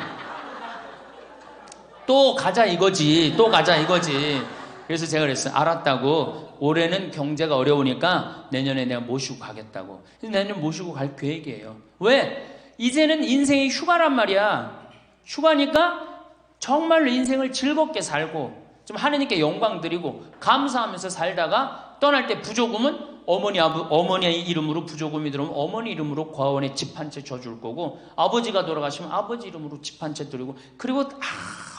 또 가자 이거지. 또 가자 이거지. 그래서 제가 그랬어요. 알았다고. 올해는 경제가 어려우니까 내년에 내가 모시고 가겠다고. 내년 모시고 갈 계획이에요. 왜? 이제는 인생이 휴가란 말이야. 휴가니까 정말로 인생을 즐겁게 살고 좀 하느님께 영광 드리고 감사하면서 살다가 떠날 때 부조금은 어머니 이름으로 부조금이 들어오면 어머니 이름으로 과원에 집 한 채 줘줄 거고 아버지가 돌아가시면 아버지 이름으로 집 한 채 드리고 그리고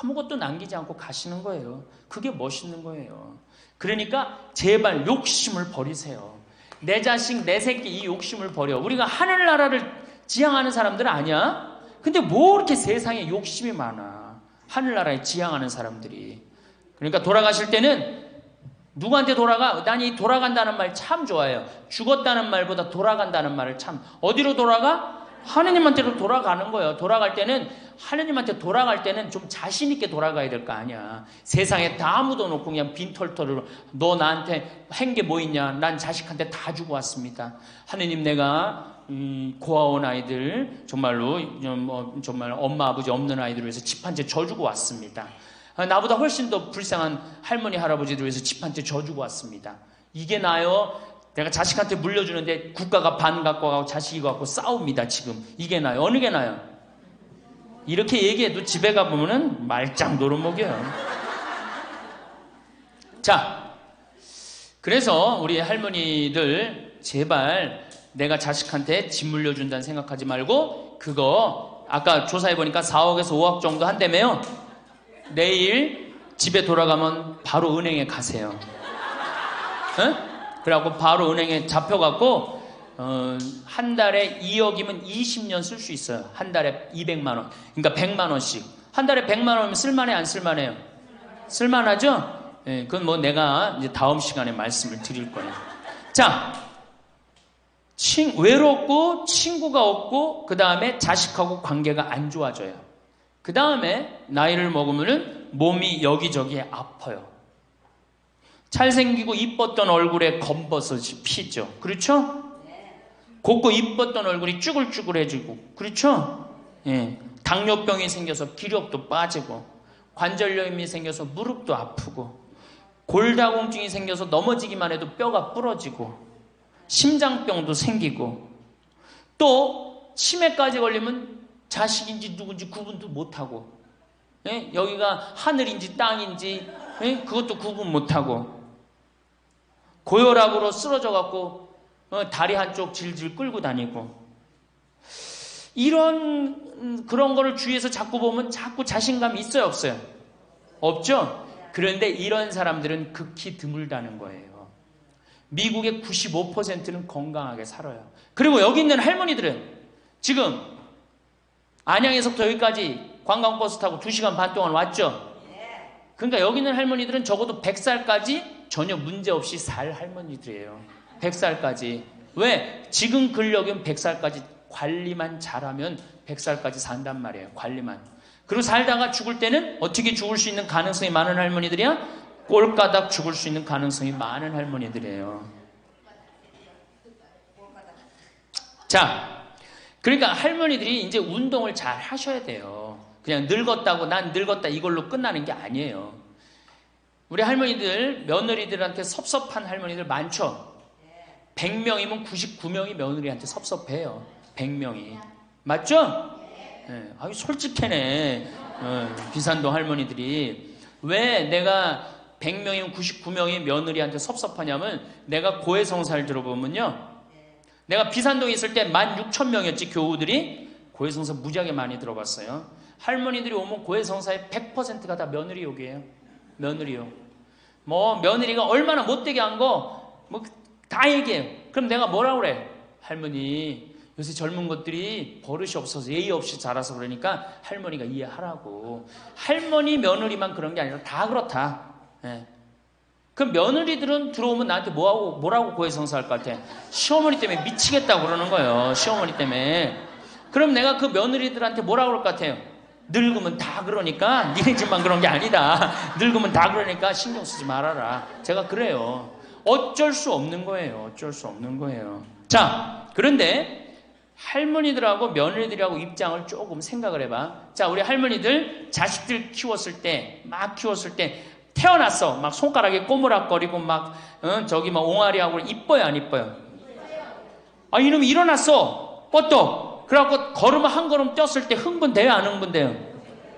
아무것도 남기지 않고 가시는 거예요. 그게 멋있는 거예요. 그러니까 제발 욕심을 버리세요. 내 자식, 내 새끼 이 욕심을 버려. 우리가 하늘나라를 지향하는 사람들 아니야? 근데 뭐 이렇게 세상에 욕심이 많아. 하늘나라에 지향하는 사람들이. 그러니까 돌아가실 때는 누구한테 돌아가? 난 이 돌아간다는 말 참 좋아해요. 죽었다는 말보다 돌아간다는 말을 참. 어디로 돌아가? 하느님한테로 돌아가는 거예요. 돌아갈 때는 하느님한테 돌아갈 때는 좀 자신 있게 돌아가야 될 거 아니야. 세상에 다 묻어놓고 그냥 빈털터리로 너 나한테 한 게 뭐 있냐? 난 자식한테 다 주고 왔습니다. 하느님 내가 고아원 아이들 정말로 정말 엄마 아버지 없는 아이들을 위해서 집 한 채 져주고 왔습니다. 나보다 훨씬 더 불쌍한 할머니 할아버지들 위해서 집 한 채 져주고 왔습니다. 이게 나요? 내가 자식한테 물려주는데 국가가 반 갖고 가고 자식이 갖고 싸웁니다. 지금 이게 나요? 어느 게 나요? 이렇게 얘기해도 집에 가보면은 말짱 노름목이에요. 자, 그래서 우리 할머니들 제발 내가 자식한테 집 물려준다는 생각하지 말고 그거 아까 조사해보니까 4억에서 5억 정도 한다며요. 내일 집에 돌아가면 바로 은행에 가세요. 응? 그래갖고 바로 은행에 잡혀갖고 한 달에 2억이면 20년 쓸 수 있어요. 한 달에 200만 원. 그러니까 100만 원씩. 한 달에 100만 원이면 쓸만해 안 쓸만해요? 쓸만하죠? 예, 그건 뭐 내가 이제 다음 시간에 말씀을 드릴 거예요. 자, 외롭고 친구가 없고 그 다음에 자식하고 관계가 안 좋아져요. 그 다음에 나이를 먹으면 몸이 여기저기 아파요. 잘생기고 이뻤던 얼굴에 검버섯이 피죠. 그렇죠? 곱고 이뻤던 얼굴이 쭈글쭈글해지고 그렇죠? 예. 당뇨병이 생겨서 기력도 빠지고 관절염이 생겨서 무릎도 아프고 골다공증이 생겨서 넘어지기만 해도 뼈가 부러지고 심장병도 생기고 또 치매까지 걸리면 자식인지 누군지 구분도 못하고 예? 여기가 하늘인지 땅인지 예? 그것도 구분 못하고 고혈압으로 쓰러져 갖고 다리 한쪽 질질 끌고 다니고 그런 거를 주위에서 자꾸 보면 자꾸 자신감이 있어요, 없어요? 없죠? 그런데 이런 사람들은 극히 드물다는 거예요. 미국의 95%는 건강하게 살아요. 그리고 여기 있는 할머니들은 지금 안양에서부터 여기까지 관광버스 타고 2시간 반 동안 왔죠? 그러니까 여기 있는 할머니들은 적어도 100살까지 전혀 문제없이 살 할머니들이에요. 100살까지. 왜? 지금 근력은 100살까지 관리만 잘하면 100살까지 산단 말이에요. 관리만. 그리고 살다가 죽을 때는 어떻게 죽을 수 있는 가능성이 많은 할머니들이야? 꼴까닥 죽을 수 있는 가능성이 많은 할머니들이에요. 자, 그러니까 할머니들이 이제 운동을 잘 하셔야 돼요. 그냥 늙었다고 난 늙었다 이걸로 끝나는 게 아니에요. 우리 할머니들, 며느리들한테 섭섭한 할머니들 많죠? 100명이면 99명이 며느리한테 섭섭해요. 100명이. 맞죠? 네. 아유, 솔직해네. 비산동 할머니들이. 왜 내가 100명이면 99명이 며느리한테 섭섭하냐면 내가 고해성사를 들어보면요. 내가 비산동에 있을 때 16,000명이었지, 교우들이. 고해성사 무지하게 많이 들어봤어요. 할머니들이 오면 고해성사의 100%가 다 며느리 욕이에요. 며느리 욕. 뭐 며느리가 얼마나 못되게 한 거 뭐 다 얘기해요. 그럼 내가 뭐라고 그래? 할머니, 요새 젊은 것들이 버릇이 없어서 예의 없이 자라서 그러니까 할머니가 이해하라고. 할머니, 며느리만 그런 게 아니라 다 그렇다. 예. 그럼 며느리들은 들어오면 나한테 뭐라고 고해성사할 것 같아? 시어머니 때문에 미치겠다고 그러는 거예요. 시어머니 때문에. 그럼 내가 그 며느리들한테 뭐라고 그럴 것 같아요? 늙으면 다 그러니까, 니네 집만 그런 게 아니다. 늙으면 다 그러니까 신경 쓰지 말아라. 제가 그래요. 어쩔 수 없는 거예요. 어쩔 수 없는 거예요. 자, 그런데 할머니들하고 며느리들하고 입장을 조금 생각을 해봐. 자, 우리 할머니들 자식들 키웠을 때, 막 키웠을 때 태어났어. 막 손가락에 꼬무락거리고 막 저기 막 옹알이하고 이뻐요, 안 이뻐요? 아, 이놈이 일어났어. 뻗떡. 그래갖고 걸으면 한 걸음 뛰었을 때 흥분돼요, 안 흥분돼요?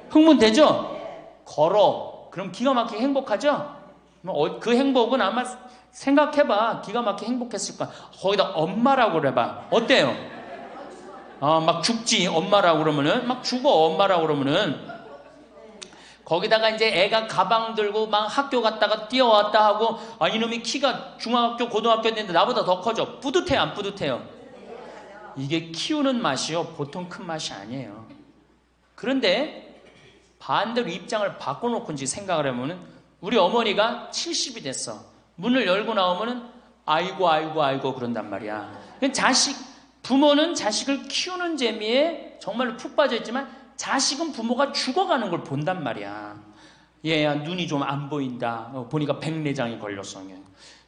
흥분되죠? 걸어. 그럼 기가 막히게 행복하죠? 그 행복은 아마 생각해봐. 기가 막히게 행복했을 거야. 거기다 엄마라고 그래봐. 어때요? 막 죽지, 엄마라고 그러면은. 막 죽어, 엄마라고 그러면은. 거기다가 이제 애가 가방 들고 막 학교 갔다가 뛰어왔다 하고, 아, 이놈이 키가 중학교, 고등학교 됐는데 나보다 더 커져. 뿌듯해요, 안 뿌듯해요? 이게 키우는 맛이요. 보통 큰 맛이 아니에요. 그런데 반대로 입장을 바꿔놓고 이제 생각을 해보면 우리 어머니가 70이 됐어. 문을 열고 나오면은 아이고 그런단 말이야. 부모는 자식을 키우는 재미에 정말로 푹 빠져있지만 자식은 부모가 죽어가는 걸 본단 말이야. 얘야 눈이 좀 안 보인다. 보니까 백내장이 걸렸어.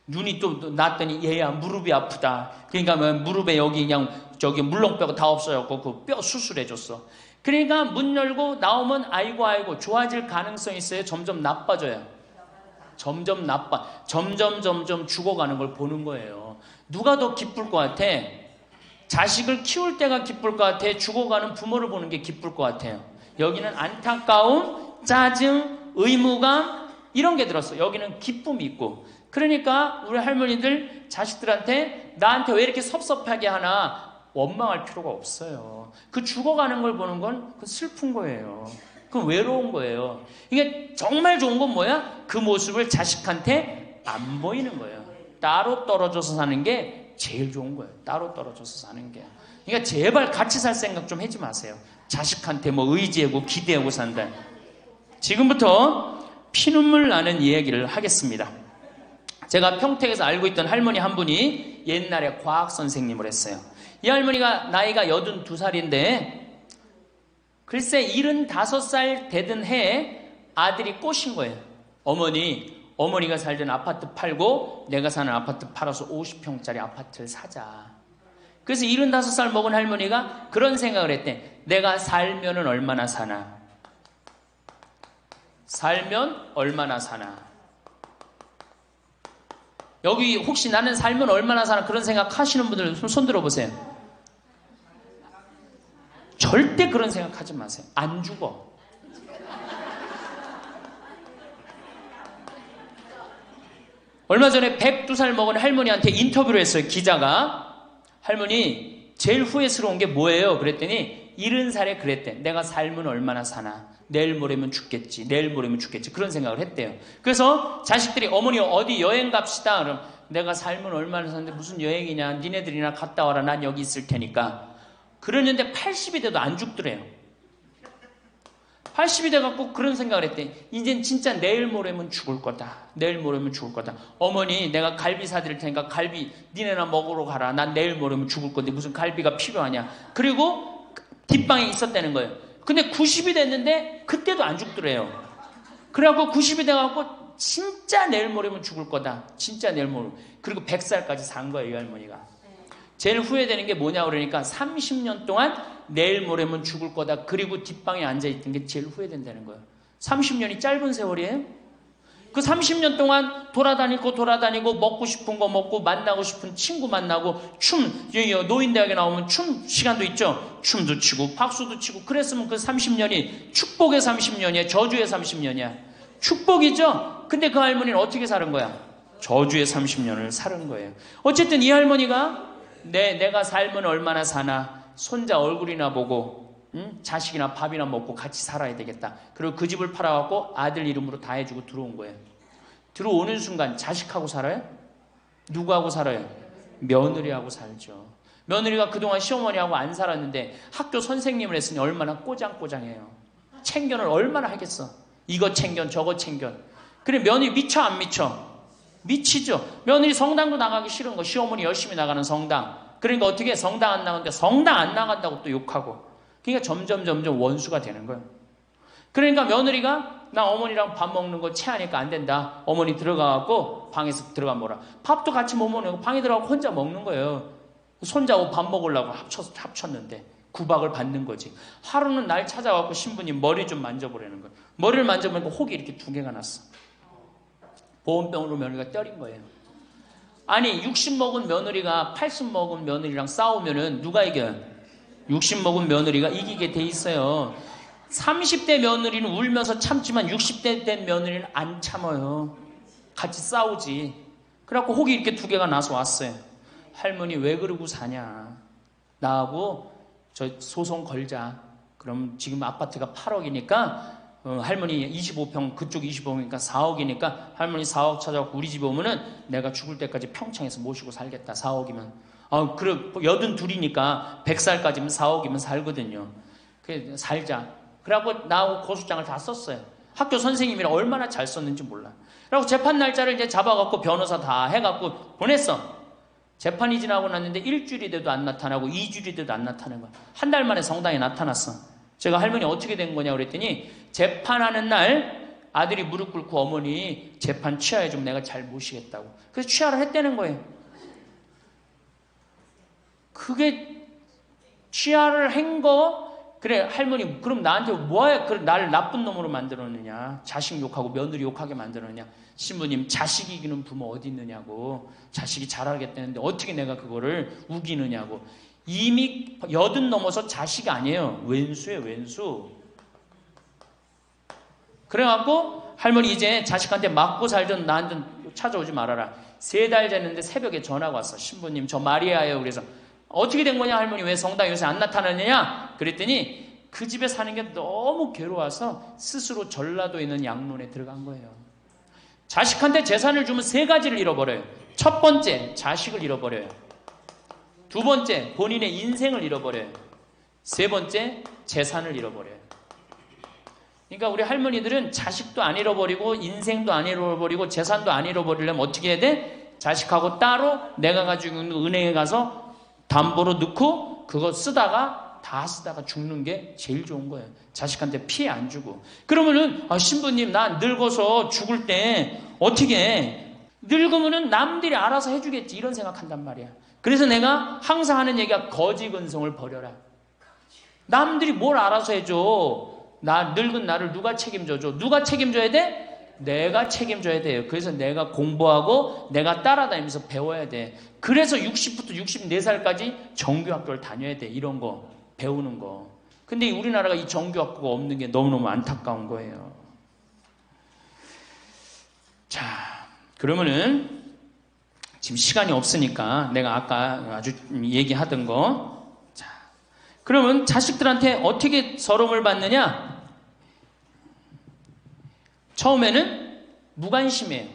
눈이 또 났더니 얘야 무릎이 아프다. 그러니까 무릎에 여기 그냥 저기 물렁뼈가 다 없어졌고 그 뼈 수술해줬어. 그러니까 문 열고 나오면 아이고 좋아질 가능성이 있어요. 점점 나빠져요. 점점 죽어가는 걸 보는 거예요. 누가 더 기쁠 것 같아? 자식을 키울 때가 기쁠 것 같아? 죽어가는 부모를 보는 게 기쁠 것 같아요? 여기는 안타까움, 짜증, 의무감 이런 게 들었어. 여기는 기쁨이 있고. 그러니까 우리 할머니들 자식들한테 나한테 왜 이렇게 섭섭하게 하나 원망할 필요가 없어요. 그 죽어가는 걸 보는 건 그 슬픈 거예요. 그 외로운 거예요. 이게 정말 좋은 건 뭐야? 그 모습을 자식한테 안 보이는 거예요. 따로 떨어져서 사는 게 제일 좋은 거예요. 따로 떨어져서 사는 게. 그러니까 제발 같이 살 생각 좀 하지 마세요. 자식한테 뭐 의지하고 기대하고 산다. 지금부터 피눈물 나는 이야기를 하겠습니다. 제가 평택에서 알고 있던 할머니 한 분이 옛날에 과학 선생님을 했어요. 이 할머니가 나이가 82살인데 글쎄 75살 되던 해에 아들이 꼬신 거예요. 어머니가 살던 아파트 팔고 내가 사는 아파트 팔아서 50평짜리 아파트를 사자. 그래서 75살 먹은 할머니가 그런 생각을 했대. 내가 살면은 얼마나 사나? 살면 얼마나 사나? 여기 혹시 나는 살면 얼마나 사나 그런 생각 하시는 분들 손 들어보세요. 절대 그런 생각하지 마세요. 안 죽어. 얼마 전에 102살 먹은 할머니한테 인터뷰를 했어요. 기자가. 할머니 제일 후회스러운 게 뭐예요? 그랬더니 70살에 그랬대. 내가 삶은 얼마나 사나. 내일 모레면 죽겠지. 내일 모레면 죽겠지. 그런 생각을 했대요. 그래서 자식들이 어머니 어디 여행 갑시다. 그럼 내가 삶은 얼마나 사는데 무슨 여행이냐. 니네들이나 갔다 와라. 난 여기 있을 테니까. 그러는데 80이 돼도 안 죽더래요. 80이 돼갖고 그런 생각을 했대. 이젠 진짜 내일 모레면 죽을 거다. 내일 모레면 죽을 거다. 어머니 내가 갈비 사드릴 테니까 갈비 니네나 먹으러 가라. 난 내일 모레면 죽을 건데 무슨 갈비가 필요하냐. 그리고 뒷방에 있었다는 거예요. 근데 90이 됐는데 그때도 안 죽더래요. 그래갖고 90이 돼갖고 진짜 내일 모레면 죽을 거다. 진짜 내일 모레. 그리고 100살까지 산 거예요. 이 할머니가. 제일 후회되는 게 뭐냐 그러니까 30년 동안 내일 모레면 죽을 거다. 그리고 뒷방에 앉아있던 게 제일 후회된다는 거예요. 30년이 짧은 세월이에요. 그 30년 동안 돌아다니고 먹고 싶은 거 먹고 만나고 싶은 친구 만나고 노인대학에 나오면 춤 시간도 있죠. 춤도 추고 박수도 치고 그랬으면 그 30년이 축복의 30년이야. 저주의 30년이야. 축복이죠. 근데 그 할머니는 어떻게 사는 거야? 저주의 30년을 사는 거예요. 어쨌든 이 할머니가 내가 삶은 얼마나 사나 손자 얼굴이나 보고 자식이나 밥이나 먹고 같이 살아야 되겠다. 그리고 그 집을 팔아갖고 아들 이름으로 다 해주고 들어온 거예요. 들어오는 순간 자식하고 살아요? 누구하고 살아요? 며느리하고 살죠. 며느리가 그동안 시어머니하고 안 살았는데 학교 선생님을 했으니 얼마나 꼬장꼬장해요. 챙견을 얼마나 하겠어. 이거 챙견 저거 챙견. 그래 며느리 미쳐 안 미쳐? 미치죠. 며느리 성당도 나가기 싫은 거. 시어머니 열심히 나가는 성당. 그러니까 어떻게 성당 안 나가는데 성당 안 나간다고 또 욕하고. 그러니까 점점 원수가 되는 거예요. 그러니까 며느리가 나 어머니랑 밥 먹는 거 체하니까 안 된다. 어머니 들어가갖고 방에서 들어가 먹어라. 밥도 같이 못 먹는 거 방에 들어가고 혼자 먹는 거예요. 손자하고 밥 먹으려고 합쳤는데 구박을 받는 거지. 하루는 날 찾아갖고 신부님 머리 좀 만져보라는 거예요. 머리를 만져보니까 혹이 이렇게 2개가 났어. 보온병으로 며느리가 때린 거예요. 아니 60 먹은 며느리가 80 먹은 며느리랑 싸우면은 누가 이겨요? 60 먹은 며느리가 이기게 돼 있어요. 30대 며느리는 울면서 참지만 60대 된 며느리는 안 참아요. 같이 싸우지. 그래갖고 혹이 이렇게 2개가 나서 왔어요. 할머니 왜 그러고 사냐. 나하고 저 소송 걸자. 그럼 지금 아파트가 8억이니까 할머니 25평 그쪽 25평이니까 4억이니까 할머니 4억 찾아갖고 우리 집에 오면은 내가 죽을 때까지 평창에서 모시고 살겠다. 4억이면 그래 82이니까 100살까지면 4억이면 살거든요. 그래 살자. 그래갖고 나하고 고소장을 다 썼어요. 학교 선생님이랑 얼마나 잘 썼는지 몰라. 그래갖고 재판 날짜를 이제 잡아갖고 변호사 다 해갖고 보냈어. 재판이 지나고 났는데 1주일이 돼도 안 나타나고 2주일이 돼도 안 나타나는 거야. 한 달 만에 성당에 나타났어. 제가 할머니 어떻게 된 거냐 그랬더니 재판하는 날 아들이 무릎 꿇고 어머니 재판 취하해 좀 내가 잘 모시겠다고. 그래서 취하를 했다는 거예요. 그게 취하를 한 거 그래 할머니 그럼 나한테 뭐야 나를 나쁜 놈으로 만들었느냐. 자식 욕하고 며느리 욕하게 만들었느냐. 신부님 자식 이기는 부모 어디 있느냐고. 자식이 잘하겠다는데 어떻게 내가 그거를 우기느냐고. 이미 80 넘어서 자식이 아니에요. 왼수예요, 왼수. 그래갖고 할머니 이제 자식한테 맞고 살던 나한테 찾아오지 말아라. 3달 됐는데 새벽에 전화가 왔어. 신부님 저 마리아예요. 그래서 어떻게 된 거냐 할머니 왜 성당 요새 안 나타나느냐 그랬더니 그 집에 사는 게 너무 괴로워서 스스로 전라도에 있는 양론에 들어간 거예요. 자식한테 재산을 주면 3가지를 잃어버려요. 첫 번째 자식을 잃어버려요. 2번째 본인의 인생을 잃어버려요. 3번째 재산을 잃어버려요. 그러니까 우리 할머니들은 자식도 안 잃어버리고 인생도 안 잃어버리고 재산도 안 잃어버리려면 어떻게 해야 돼? 자식하고 따로 내가 가지고 있는 은행에 가서 담보로 넣고 그거 다 쓰다가 죽는 게 제일 좋은 거예요. 자식한테 피해 안 주고. 그러면은 신부님 나 늙어서 죽을 때 어떻게 해? 늙으면은 남들이 알아서 해주겠지 이런 생각한단 말이야. 그래서 내가 항상 하는 얘기가 거지 근성을 버려라. 남들이 뭘 알아서 해줘. 늙은 나를 누가 책임져줘? 누가 책임져야 돼? 내가 책임져야 돼요. 그래서 내가 공부하고 내가 따라다니면서 배워야 돼. 그래서 60부터 64살까지 정규학교를 다녀야 돼. 이런 거 배우는 거. 근데 우리나라가 이 정규학교가 없는 게 너무너무 안타까운 거예요. 자, 그러면은 지금 시간이 없으니까 내가 아까 아주 얘기하던 거 그러면 자식들한테 어떻게 서름을 받느냐? 처음에는 무관심해요.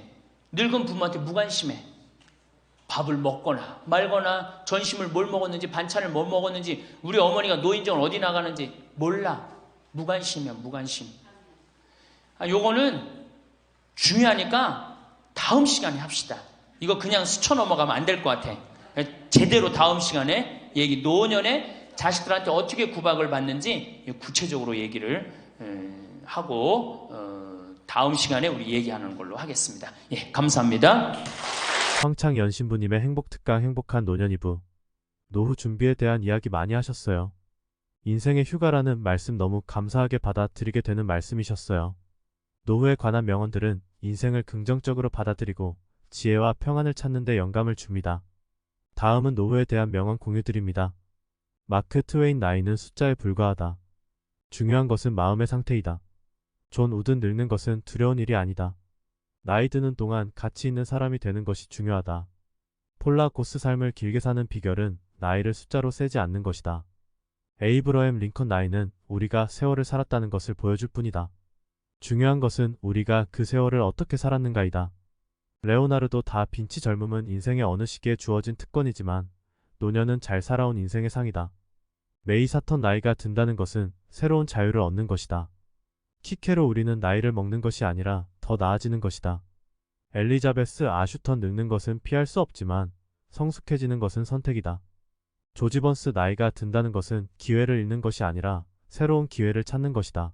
늙은 부모한테 무관심해. 밥을 먹거나 말거나 전심을 뭘 먹었는지 반찬을 뭘 먹었는지 우리 어머니가 노인정을 어디 나가는지 몰라. 무관심이야, 무관심. 요거는 중요하니까 다음 시간에 합시다. 이거 그냥 스쳐 넘어가면 안 될 것 같아. 제대로 다음 시간에 얘기, 노년에 자식들한테 어떻게 구박을 받는지 구체적으로 얘기를 하고 다음 시간에 우리 얘기하는 걸로 하겠습니다. 예, 감사합니다. 황창연 신부님의 행복특강 행복한 노년 2부. 노후 준비에 대한 이야기 많이 하셨어요. 인생의 휴가라는 말씀 너무 감사하게 받아들이게 되는 말씀이셨어요. 노후에 관한 명언들은 인생을 긍정적으로 받아들이고 지혜와 평안을 찾는 데 영감을 줍니다. 다음은 노후에 대한 명언 공유드립니다. 마크 트웨인 나이는 숫자에 불과하다. 중요한 것은 마음의 상태이다. 존 우든 늙는 것은 두려운 일이 아니다. 나이 드는 동안 가치 있는 사람이 되는 것이 중요하다. 폴라 고스 삶을 길게 사는 비결은 나이를 숫자로 세지 않는 것이다. 에이브러햄 링컨 나이는 우리가 세월을 살았다는 것을 보여줄 뿐이다. 중요한 것은 우리가 그 세월을 어떻게 살았는가이다. 레오나르도 다 빈치 젊음은 인생의 어느 시기에 주어진 특권이지만 노년은 잘 살아온 인생의 상이다. 메이 사턴 나이가 든다는 것은 새로운 자유를 얻는 것이다. 키케로 우리는 나이를 먹는 것이 아니라 더 나아지는 것이다. 엘리자베스 아슈턴 늙는 것은 피할 수 없지만 성숙해지는 것은 선택이다. 조지 번스 나이가 든다는 것은 기회를 잃는 것이 아니라 새로운 기회를 찾는 것이다.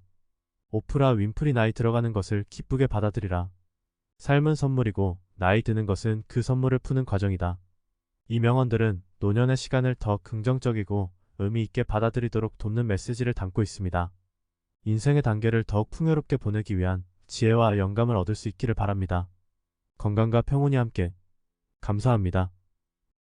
오프라 윈프리 나이 들어가는 것을 기쁘게 받아들이라. 삶은 선물이고 나이 드는 것은 그 선물을 푸는 과정이다. 이 명언들은 노년의 시간을 더 긍정적이고 의미 있게 받아들이도록 돕는 메시지를 담고 있습니다. 인생의 단계를 더욱 풍요롭게 보내기 위한 지혜와 영감을 얻을 수 있기를 바랍니다. 건강과 평온이 함께. 감사합니다.